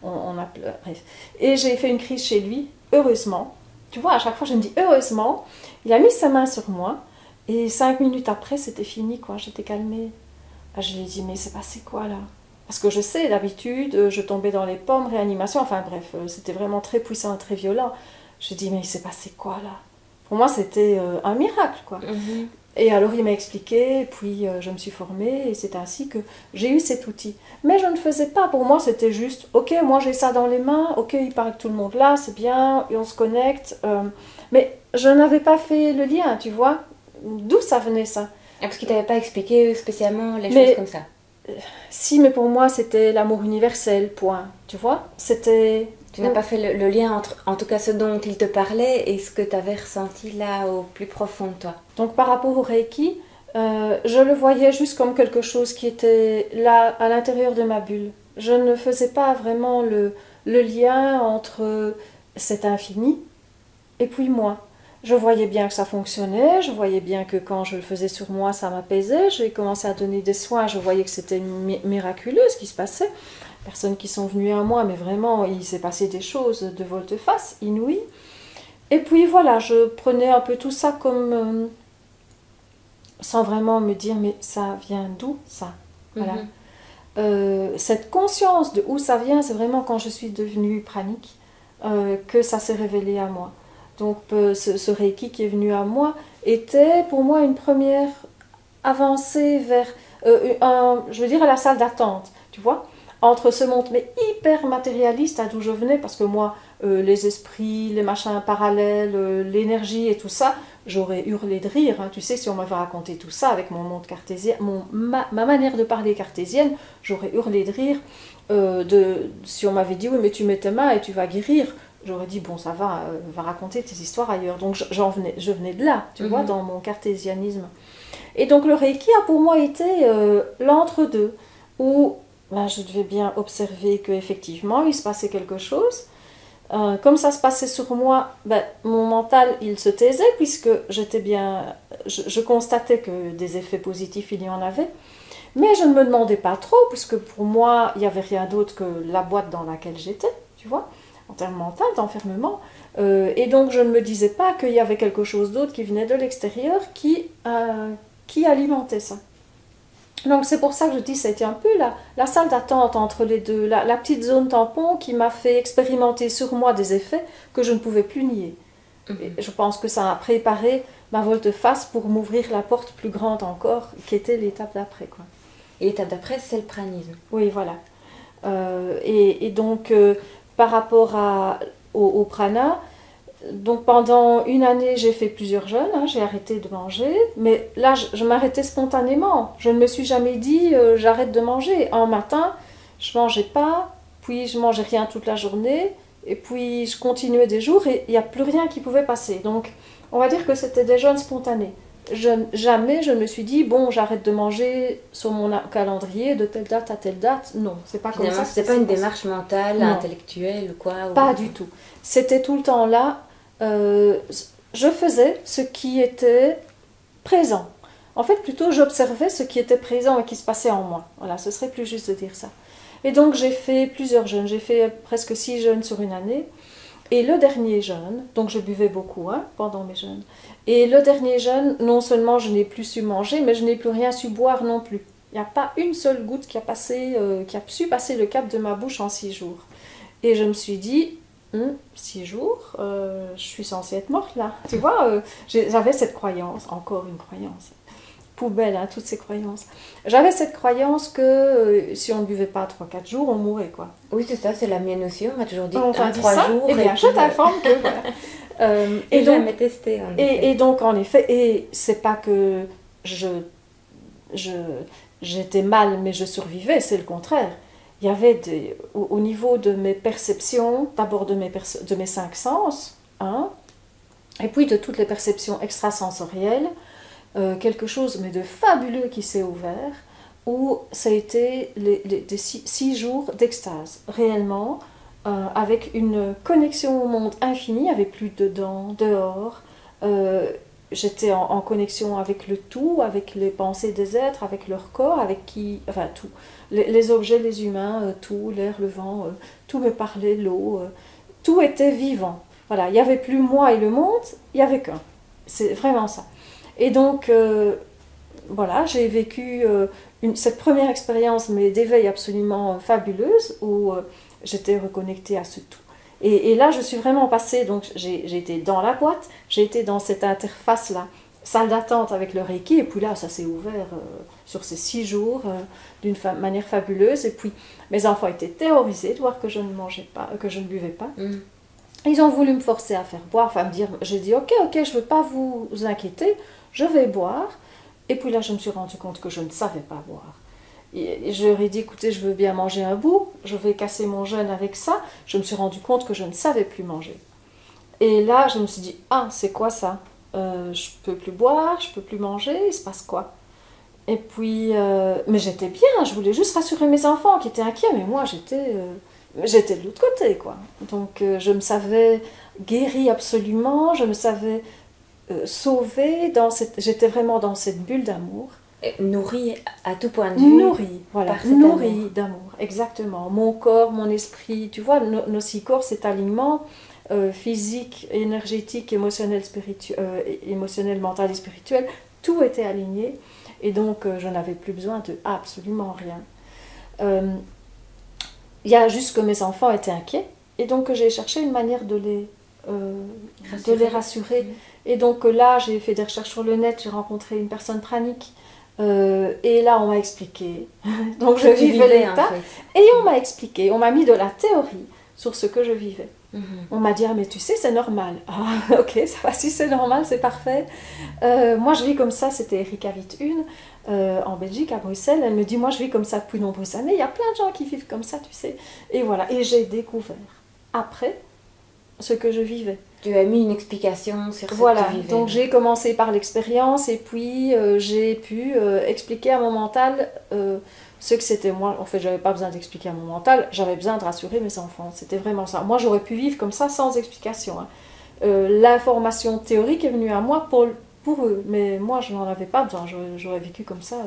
bref. Et j'ai fait une crise chez lui, heureusement. Tu vois, à chaque fois je me dis heureusement, il a mis sa main sur moi, et 5 minutes après c'était fini quoi, j'étais calmée. Je lui ai dit mais c'est passé quoi là? Parce que je sais, d'habitude, je tombais dans les pommes, réanimation, enfin bref, c'était vraiment très puissant, très violent. Je lui ai dit mais il s'est passé quoi là? Pour moi c'était un miracle quoi. Et alors il m'a expliqué, puis je me suis formée, et c'est ainsi que j'ai eu cet outil. Mais je ne faisais pas, pour moi c'était juste, ok, moi j'ai ça dans les mains, ok, il paraît que tout le monde là, c'est bien, et on se connecte. Mais je n'avais pas fait le lien, tu vois, d'où ça venait ça. Parce qu'il ne t'avait pas expliqué spécialement les choses comme ça. Si, mais pour moi c'était l'amour universel, point, tu vois, c'était... Tu n'as pas fait le lien entre, en tout cas, ce dont il te parlait et ce que tu avais ressenti là au plus profond de toi. Donc par rapport au Reiki, je le voyais juste comme quelque chose qui était là, à l'intérieur de ma bulle. Je ne faisais pas vraiment le lien entre cet infini et puis moi. Je voyais bien que ça fonctionnait, je voyais bien que quand je le faisais sur moi, ça m'apaisait. J'ai commencé à donner des soins, je voyais que c'était miraculeux ce qui se passait. Personnes qui sont venues à moi, mais vraiment, il s'est passé des choses de volte-face, inouïes. Et puis voilà, je prenais un peu tout ça comme... sans vraiment me dire, mais ça vient d'où ça? Voilà. Cette conscience de où ça vient, c'est vraiment quand je suis devenue pranique que ça s'est révélé à moi. Donc ce Reiki qui est venu à moi était pour moi une première avancée vers, je veux dire, à la salle d'attente, tu vois, entre ce monde mais hyper matérialiste à d'où je venais, parce que moi, les esprits, les machins parallèles, l'énergie et tout ça, j'aurais hurlé de rire, hein. Tu sais, si on m'avait raconté tout ça avec mon monde cartésien, ma manière de parler cartésienne, j'aurais hurlé de rire. Si on m'avait dit, oui, mais tu mets tes mains et tu vas guérir, j'aurais dit, bon, ça va, va raconter tes histoires ailleurs. Donc je venais de là, tu vois, dans mon cartésianisme. Et donc le Reiki a pour moi été l'entre-deux, où je devais bien observer qu'effectivement, il se passait quelque chose. Comme ça se passait sur moi, mon mental, il se taisait, puisque j'étais bien... Je constatais que des effets positifs, il y en avait. Mais je ne me demandais pas trop, puisque pour moi, il n'y avait rien d'autre que la boîte dans laquelle j'étais, tu vois, en termes mental, d'enfermement. Et donc, je ne me disais pas qu'il y avait quelque chose d'autre qui venait de l'extérieur qui alimentait ça. Donc, c'est pour ça que je dis que c'était un peu la salle d'attente entre les deux, la petite zone tampon qui m'a fait expérimenter sur moi des effets que je ne pouvais plus nier. Et je pense que ça a préparé ma volte-face pour m'ouvrir la porte plus grande encore, qui était l'étape d'après, quoi. Et l'étape d'après, c'est le pranisme. Oui, voilà. Et donc, par rapport au prana, donc pendant une année, j'ai fait plusieurs jeûnes, hein, j'ai arrêté de manger, mais là, je m'arrêtais spontanément. Je ne me suis jamais dit, j'arrête de manger. Un matin, je mangeais pas, puis je mangeais rien toute la journée, et puis je continuais des jours, et il n'y a plus rien qui pouvait passer. Donc, on va dire que c'était des jeûnes spontanés. Jamais je me suis dit, bon, j'arrête de manger sur mon calendrier de telle date à telle date. Non, c'est pas finalement, comme ça. C'était pas une démarche mentale, non, intellectuelle ou quoi Pas du tout. C'était tout le temps là. Je faisais ce qui était présent. En fait, plutôt, j'observais ce qui était présent et qui se passait en moi. Voilà, ce serait plus juste de dire ça. Et donc, j'ai fait plusieurs jeûnes. J'ai fait presque 6 jeûnes sur une année. Et le dernier jeûne, donc je buvais beaucoup pendant mes jeûnes. Et le dernier jeûne, non seulement je n'ai plus su manger, mais je n'ai plus rien su boire non plus. Il n'y a pas une seule goutte qui a su passer le cap de ma bouche en 6 jours. Et je me suis dit, 6 jours, je suis censée être morte là. Tu vois, j'avais cette croyance, encore une croyance. Poubelle, toutes ces croyances. J'avais cette croyance que si on ne buvait pas 3-4 jours, on mourait, quoi. Oui, c'est ça, c'est la mienne aussi. On m'a toujours dit 3 jours. Eh bien, je t'informe que voilà. Et donc, jamais testé. Et donc, en effet, et c'est pas que j'étais mal, mais je survivais, c'est le contraire. Il y avait au niveau de mes perceptions, d'abord de mes 5 sens, et puis de toutes les perceptions extrasensorielles, quelque chose mais de fabuleux qui s'est ouvert, où ça a été des 6 jours d'extase, réellement, avec une connexion au monde infini, avec plus dedans, dehors. J'étais en connexion avec le tout, avec les pensées des êtres, avec leur corps, avec tout. Les objets, les humains, tout, l'air, le vent, tout me parlait, l'eau, tout était vivant. Voilà, il n'y avait plus moi et le monde, il n'y avait qu'un. C'est vraiment ça. Et donc, voilà, j'ai vécu cette première expérience, mais d'éveil absolument fabuleuse, où j'étais reconnectée à ce tout. Et là, je suis vraiment passée, donc j'ai été dans la boîte, j'ai été dans cette interface-là, salle d'attente avec le Reiki, et puis là, ça s'est ouvert sur ces 6 jours d'une manière fabuleuse. Et puis, mes enfants étaient terrorisés de voir que je ne mangeais pas, que je ne buvais pas. Ils ont voulu me forcer à faire boire, enfin me dire, j'ai dit, ok, je ne veux pas vous inquiéter, je vais boire. Et puis là, je me suis rendu compte que je ne savais pas boire. Et je leur ai dit, écoutez, je veux bien manger un bout, je vais casser mon jeûne avec ça. Je me suis rendu compte que je ne savais plus manger. Et là, je me suis dit, c'est quoi ça? Je peux plus boire, je peux plus manger, il se passe quoi? Et puis, mais j'étais bien, je voulais juste rassurer mes enfants qui étaient inquiets, mais moi, j'étais de l'autre côté, quoi. Donc, je me savais guérie absolument, je me savais sauvée, j'étais vraiment dans cette bulle d'amour. Nourrie à tout point de vue. Nourrie, voilà, nourrie d'amour, exactement. Mon corps, mon esprit, tu vois, nos 6 corps, cet alignement physique, énergétique, émotionnel, émotionnel, mental et spirituel, tout était aligné. Et donc, je n'avais plus besoin de absolument rien. Il y a juste que mes enfants étaient inquiets, et donc j'ai cherché une manière de les rassurer. Et donc là, j'ai fait des recherches sur le net, j'ai rencontré une personne pranique. Et là, on m'a expliqué. Donc, je vivais l'état. Et on m'a expliqué, on m'a mis de la théorie sur ce que je vivais. On m'a dit, mais tu sais, c'est normal. Ok, ça va, si c'est normal, c'est parfait. Moi, je vis comme ça, c'était Erika Witt en Belgique, à Bruxelles. Elle me dit, moi, je vis comme ça depuis de nombreuses années. Il y a plein de gens qui vivent comme ça, tu sais. Et voilà, et j'ai découvert, après, ce que je vivais. Tu as mis une explication sur ce voilà, que tu vivais. Donc j'ai commencé par l'expérience et puis j'ai pu expliquer à mon mental ce que c'était moi. En fait, j'avais pas besoin d'expliquer à mon mental, j'avais besoin de rassurer mes enfants. C'était vraiment ça. Moi, j'aurais pu vivre comme ça sans explication. L'information théorique est venue à moi pour pour eux. Mais moi, je n'en avais pas besoin. J'aurais vécu comme ça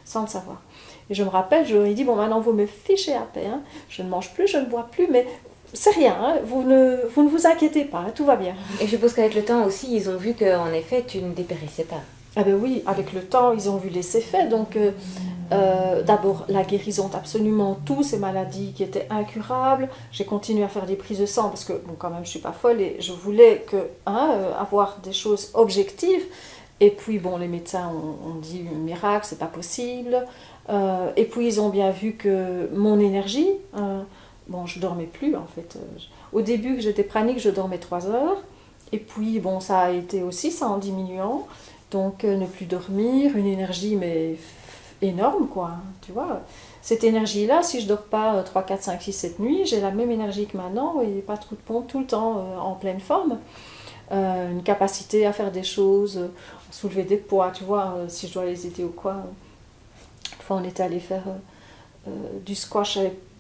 sans le savoir. Et je me rappelle, je leur ai dit, bon, maintenant, vous me fichez à paix. Hein. Je ne mange plus, je ne bois plus, mais c'est rien. Hein. Vous ne vous inquiétez pas, hein, tout va bien. Et je suppose qu'avec le temps aussi, ils ont vu qu'en effet, tu ne dépérissais pas. Ah ben oui, avec le temps, ils ont vu les effets. Donc, d'abord, la guérison d'absolument toutes ces maladies qui étaient incurables. J'ai continué à faire des prises de sang parce que, bon, quand même, je ne suis pas folle et je voulais avoir des choses objectives. Et puis, bon, les médecins ont dit miracle, c'est pas possible. Et puis, ils ont bien vu que mon énergie, bon, je dormais plus en fait. Au début que j'étais pranique, je dormais 3 heures. Et puis, bon, ça a été aussi ça en diminuant. Donc, ne plus dormir, une énergie, mais énorme, quoi. Tu vois, cette énergie-là, si je dors pas 3, 4, 5, 6, 7 nuits, j'ai la même énergie que maintenant et pas trop de pompe tout le temps en pleine forme. Une capacité à faire des choses, soulever des poids, tu vois, si je dois les aider ou quoi. Une fois, on était allé faire du squash.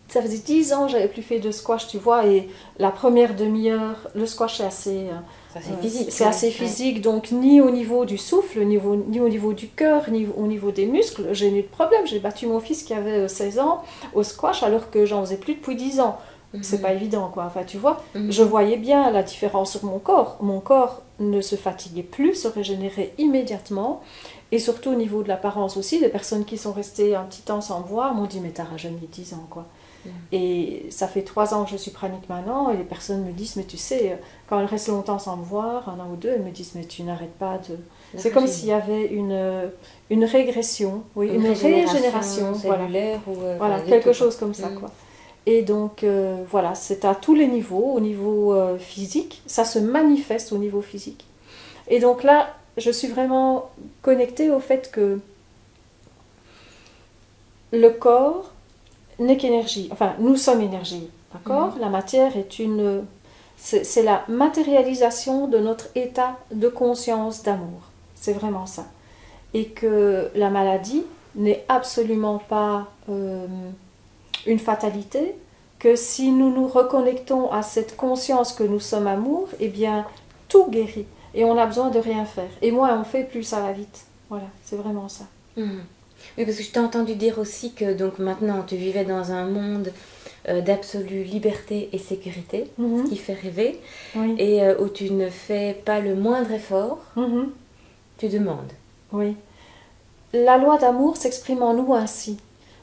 Ça faisait 10 ans que j'avais plus fait de squash, tu vois, et la première demi-heure, le squash est assez... physique. C'est assez physique, donc ni au niveau du souffle, ni au niveau du cœur, ni au niveau des muscles, j'ai eu de problème. J'ai battu mon fils qui avait 16 ans au squash alors que j'en faisais plus depuis 10 ans. C'est pas évident, quoi. Enfin, tu vois, je voyais bien la différence sur mon corps. Mon corps ne se fatiguait plus, se régénérait immédiatement. Et surtout au niveau de l'apparence aussi, les personnes qui sont restées un petit temps sans me voir m'ont dit « mais t'as rajeuni 10 ans, quoi ». Et ça fait 3 ans que je suis pranique maintenant, et les personnes me disent, mais tu sais, quand elles restent longtemps sans me voir, 1 an ou 2, elles me disent, mais tu n'arrêtes pas de... C'est comme s'il y avait une régression, oui, une régénération cellulaire, voilà, quelque chose comme ça, quoi. Et donc, voilà, c'est à tous les niveaux, au niveau physique, ça se manifeste au niveau physique. Et donc là, je suis vraiment connectée au fait que le corps n'est qu'énergie. Enfin, nous sommes énergie, d'accord ? La matière est c'est la matérialisation de notre état de conscience, d'amour. C'est vraiment ça. Et que la maladie n'est absolument pas une fatalité, que si nous nous reconnectons à cette conscience que nous sommes amour, eh bien, tout guérit. Et on n'a besoin de rien faire. Et moins on fait, plus ça va vite. Voilà, c'est vraiment ça. Oui, parce que je t'ai entendu dire aussi que donc maintenant tu vivais dans un monde d'absolue liberté et sécurité, ce qui fait rêver, et où tu ne fais pas le moindre effort, tu demandes. Oui. La loi d'amour s'exprime en nous ainsi.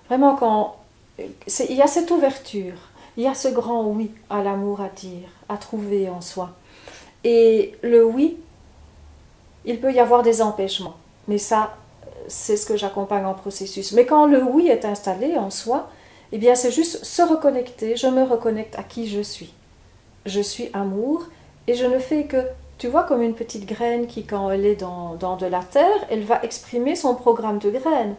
Vraiment, il y a cette ouverture, il y a ce grand oui à l'amour à dire, à trouver en soi. Et le oui, il peut y avoir des empêchements, mais ça, c'est ce que j'accompagne en processus. Mais quand le oui est installé en soi, eh bien c'est juste se reconnecter, je me reconnecte à qui je suis. Je suis amour et je ne fais que, tu vois, comme une petite graine qui, quand elle est dans de la terre, elle va exprimer son programme de graine.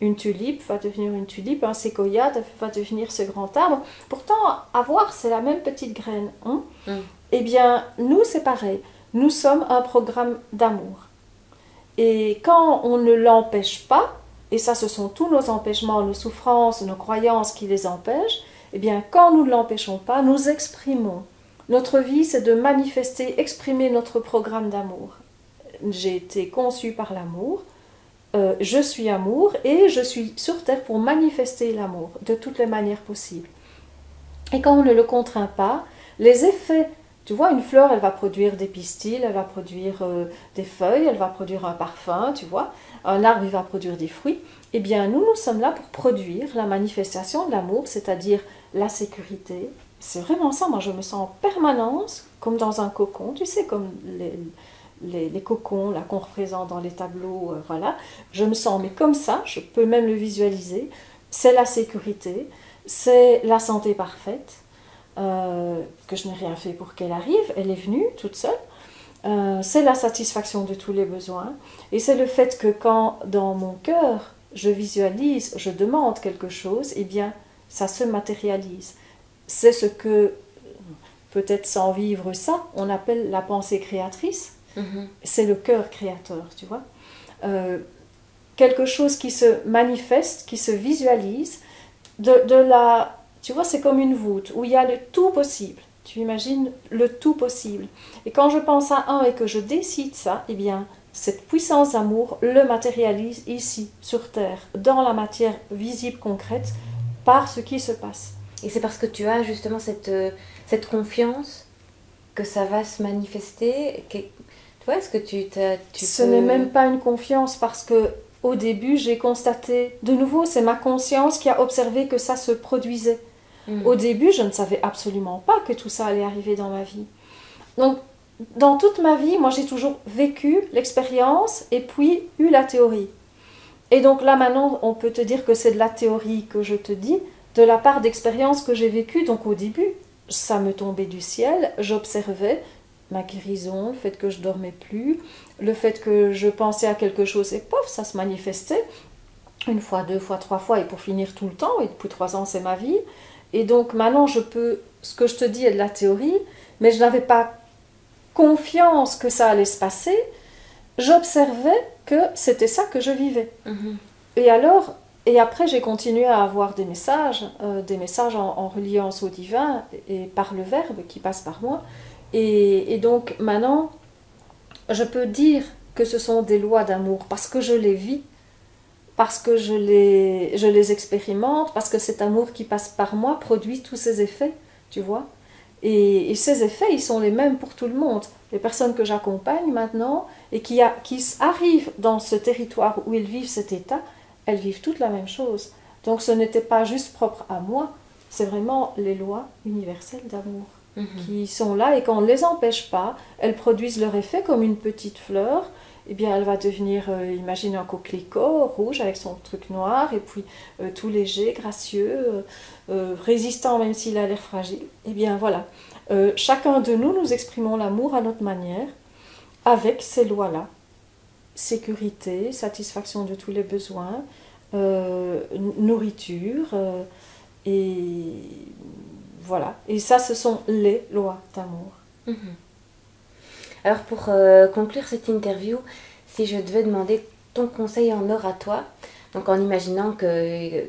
Une tulipe va devenir une tulipe, un séquoia va devenir ce grand arbre. Pourtant, à voir, c'est la même petite graine. Eh bien, nous, c'est pareil. Nous sommes un programme d'amour. Et quand on ne l'empêche pas, et ça ce sont tous nos empêchements, nos souffrances, nos croyances qui les empêchent, eh bien quand nous ne l'empêchons pas, nous exprimons. Notre vie, c'est de manifester, exprimer notre programme d'amour. J'ai été conçue par l'amour, je suis amour et je suis sur terre pour manifester l'amour de toutes les manières possibles. Et quand on ne le contraint pas, les effets... Tu vois, une fleur, elle va produire des pistils, elle va produire des feuilles, elle va produire un parfum, tu vois. Un arbre, il va produire des fruits. Eh bien, nous sommes là pour produire la manifestation de l'amour, c'est-à-dire la sécurité. C'est vraiment ça, moi je me sens en permanence comme dans un cocon, tu sais, comme les cocons là qu'on représente dans les tableaux, voilà. Je me sens, mais comme ça, je peux même le visualiser. C'est la sécurité, c'est la santé parfaite. Que je n'ai rien fait pour qu'elle arrive, elle est venue toute seule. C'est la satisfaction de tous les besoins. Et c'est le fait que quand dans mon cœur, je visualise, je demande quelque chose, eh bien, ça se matérialise. C'est ce que, peut-être sans vivre ça, on appelle la pensée créatrice. C'est le cœur créateur, tu vois. Quelque chose qui se manifeste, qui se visualise, tu vois, c'est comme une voûte où il y a le tout possible. Tu imagines le tout possible. Et quand je pense à un et que je décide ça, eh bien, cette puissance d'amour le matérialise ici, sur Terre, dans la matière visible, concrète, par ce qui se passe. Et c'est parce que tu as justement cette confiance que ça va se manifester. Tu vois, est-ce que Ce n'est même pas une confiance, parce que au début, j'ai constaté, de nouveau, c'est ma conscience qui a observé que ça se produisait. Au début, je ne savais absolument pas que tout ça allait arriver dans ma vie. Donc, dans toute ma vie, moi, j'ai toujours vécu l'expérience et puis eu la théorie. Et donc là, maintenant, on peut te dire que c'est de la théorie que je te dis, de la part d'expériences que j'ai vécues. Donc au début, ça me tombait du ciel, j'observais ma guérison, le fait que je dormais plus, le fait que je pensais à quelque chose et pof, ça se manifestait. Une fois, deux fois, trois fois, et pour finir tout le temps, et depuis 3 ans, c'est ma vie. Et donc maintenant, ce que je te dis est de la théorie, mais je n'avais pas confiance que ça allait se passer. J'observais que c'était ça que je vivais. Et après, j'ai continué à avoir des messages en reliance au divin et par le Verbe qui passe par moi. Et donc maintenant, je peux dire que ce sont des lois d'amour parce que je les vis, parce que je les expérimente, parce que cet amour qui passe par moi produit tous ces effets, tu vois. Et ces effets, ils sont les mêmes pour tout le monde. Les personnes que j'accompagne maintenant et qui arrivent dans ce territoire où ils vivent cet état, elles vivent toutes la même chose. Donc ce n'était pas juste propre à moi, c'est vraiment les lois universelles d'amour qui sont là, et qu'on ne les empêche pas, elles produisent leur effet comme une petite fleur. Eh bien, elle va devenir, imagine un coquelicot rouge avec son truc noir, et puis tout léger, gracieux, résistant même s'il a l'air fragile. Eh bien, voilà. Chacun de nous, nous exprimons l'amour à notre manière, avec ces lois-là. Sécurité, satisfaction de tous les besoins, nourriture, et voilà. Et ça, ce sont les lois d'amour. Alors pour conclure cette interview, si je devais demander ton conseil en or à toi, donc en imaginant que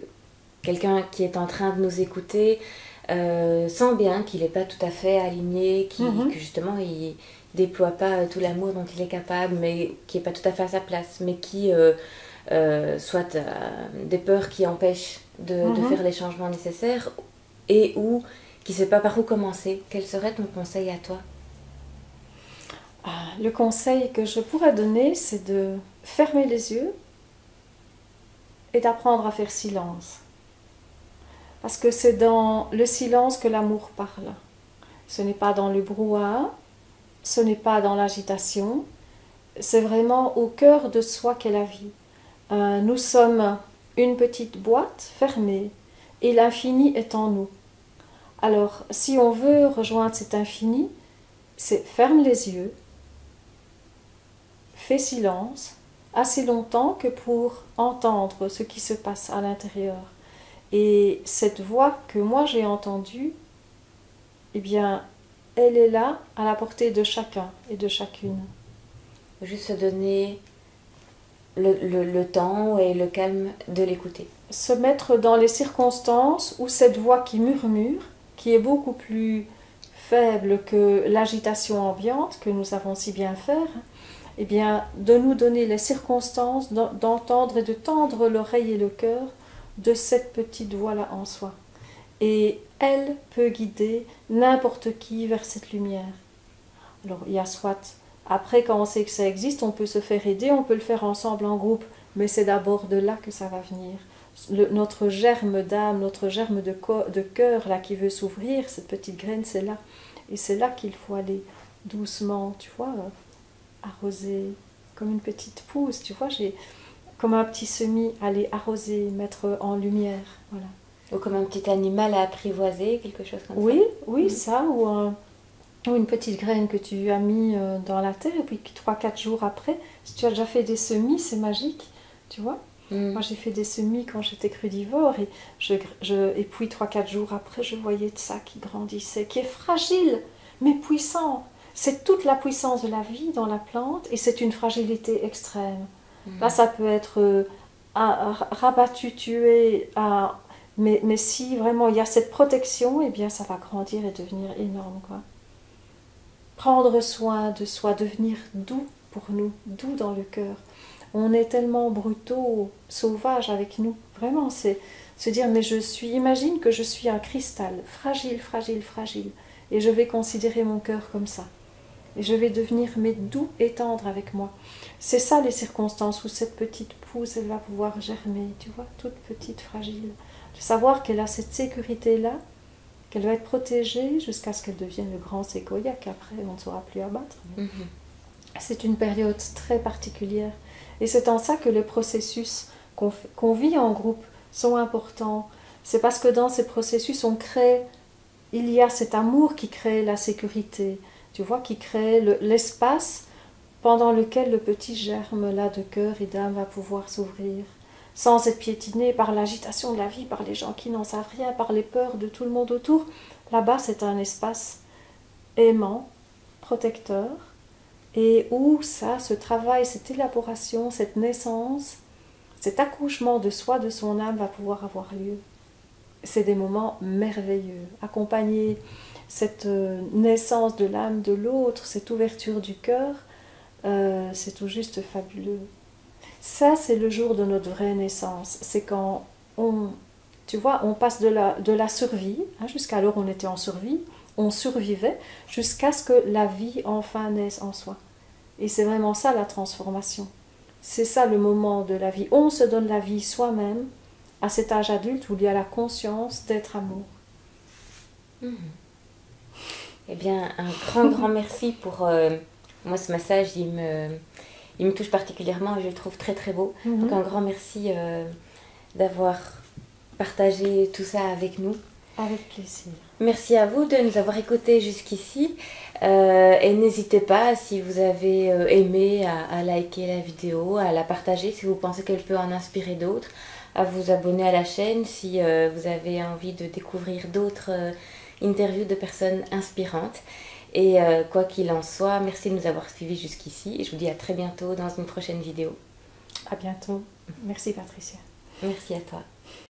quelqu'un qui est en train de nous écouter sent bien qu'il n'est pas tout à fait aligné, que justement il déploie pas tout l'amour dont il est capable, mais qui n'est pas tout à fait à sa place, mais qui soit des peurs qui empêchent de faire les changements nécessaires, et ou qui ne sait pas par où commencer, quel serait ton conseil à toi ? Le conseil que je pourrais donner, c'est de fermer les yeux et d'apprendre à faire silence. Parce que c'est dans le silence que l'amour parle. Ce n'est pas dans le brouhaha, ce n'est pas dans l'agitation, c'est vraiment au cœur de soi qu'est la vie. Nous sommes une petite boîte fermée et l'infini est en nous. Alors, si on veut rejoindre cet infini, c'est ferme les yeux, fais silence, assez longtemps que pour entendre ce qui se passe à l'intérieur. Et cette voix que moi j'ai entendue, eh bien, elle est là, à la portée de chacun et de chacune. Juste se donner le temps et le calme de l'écouter. Se mettre dans les circonstances où cette voix qui murmure, qui est beaucoup plus faible que l'agitation ambiante que nous savons si bien faire, eh bien, de nous donner les circonstances d'entendre et de tendre l'oreille et le cœur de cette petite voix-là en soi. Et elle peut guider n'importe qui vers cette lumière. Alors, il y a soit, après, quand on sait que ça existe, on peut se faire aider, on peut le faire ensemble en groupe, mais c'est d'abord de là que ça va venir. Notre germe d'âme, notre germe de cœur là qui veut s'ouvrir, cette petite graine, c'est là. Et c'est là qu'il faut aller doucement, tu vois, arroser comme une petite pousse, tu vois, j'ai comme un petit semis, aller arroser, mettre en lumière, voilà. Ou comme un petit animal à apprivoiser, quelque chose comme ça. Oui, ça, ou une petite graine que tu as mis dans la terre, et puis 3-4 jours après, si tu as déjà fait des semis, c'est magique, tu vois. Moi, j'ai fait des semis quand j'étais crudivore, et puis 3-4 jours après, je voyais ça qui grandissait, qui est fragile, mais puissant. C'est toute la puissance de la vie dans la plante, et c'est une fragilité extrême. Là, ça peut être rabattu, tué, mais si vraiment il y a cette protection, eh bien, ça va grandir et devenir énorme, quoi. Prendre soin de soi, devenir doux pour nous, doux dans le cœur. On est tellement brutaux, sauvages avec nous. Vraiment, c'est se dire, mais imagine que je suis un cristal, fragile, fragile, fragile. Et je vais considérer mon cœur comme ça. Et je vais devenir mais doux et tendre avec moi. C'est ça les circonstances où cette petite pousse, elle va pouvoir germer, tu vois, toute petite, fragile. De savoir qu'elle a cette sécurité-là, qu'elle va être protégée jusqu'à ce qu'elle devienne le grand séquoia qu'après on ne saura plus abattre. C'est une période très particulière. Et c'est en ça que les processus qu'on vit en groupe sont importants. C'est parce que dans ces processus, il y a cet amour qui crée la sécurité, tu vois, qui crée l'espace pendant lequel le petit germe là de cœur et d'âme va pouvoir s'ouvrir, sans être piétiné par l'agitation de la vie, par les gens qui n'en savent rien, par les peurs de tout le monde autour. Là-bas, c'est un espace aimant, protecteur, et où ça, ce travail, cette élaboration, cette naissance, cet accouchement de soi, de son âme va pouvoir avoir lieu. C'est des moments merveilleux. Accompagner cette naissance de l'âme de l'autre, cette ouverture du cœur, c'est tout juste fabuleux. Ça, c'est le jour de notre vraie naissance. C'est quand tu vois, on passe de la survie, hein, jusqu'alors on était en survie, on survivait, jusqu'à ce que la vie enfin naisse en soi. Et c'est vraiment ça la transformation. C'est ça le moment de la vie. On se donne la vie soi-même à cet âge adulte où il y a la conscience d'être amour. Eh bien, un grand merci pour... moi, ce massage, il me touche particulièrement et je le trouve très très beau. Donc un grand merci d'avoir partagé tout ça avec nous. Avec plaisir. Merci à vous de nous avoir écoutés jusqu'ici. Et n'hésitez pas, si vous avez aimé, à liker la vidéo, à la partager si vous pensez qu'elle peut en inspirer d'autres, à vous abonner à la chaîne si vous avez envie de découvrir d'autres interviews de personnes inspirantes. Et quoi qu'il en soit, merci de nous avoir suivis jusqu'ici et je vous dis à très bientôt dans une prochaine vidéo. À bientôt. Merci Patricia. Merci à toi.